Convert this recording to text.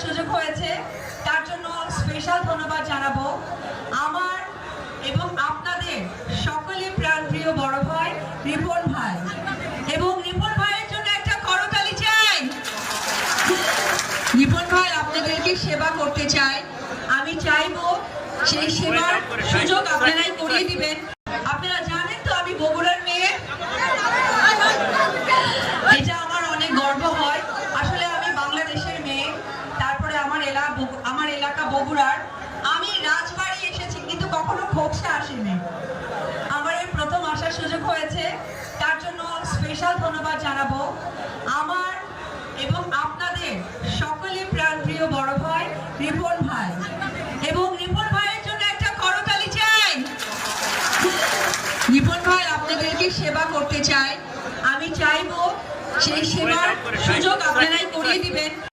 সুযোগ হয়েছে তার জন্য স্পেশাল ধন্যবাদ জানাবো আমার এবং আপনাদের সকলের প্রাণপ্রিয় বড় ভাই রিপন ভাই। এবং রিপন ভাইয়ের জন্য একটা করতালি চাই। রিপন ভাই আপনাদেরকে সেবা করতে চাই, আমি চাইবো সেই সেবার সুযোগ আপনারাই করিয়ে দিবেন। আপনারা জানেন তো আমি বগুড়ার মেয়ে, এটা আমার অনেক গর্ব হয়। আসলে আমি বাংলাদেশের মেয়ে, তারপরে আমার এলাকা বগুড়ার। আমি রাজবাড়ি এসেছি কিন্তু কখনো খোকসা আসিনি। আমার এই প্রথম আসার সুযোগ হয়েছে তার জন্য স্পেশাল ধন্যবাদ জানাবো আমার এবং আপনাদের সকলের প্রাণপ্রিয় বড় ভাই রিপন ভাই। এবং রিপন ভাইয়ের জন্য একটা করতালি চাই। রিপন ভাই আপনাদেরকে সেবা করতে চাই, আমি চাইবো সেই সেবার সুযোগ আপনারাই করিয়ে দিবেন।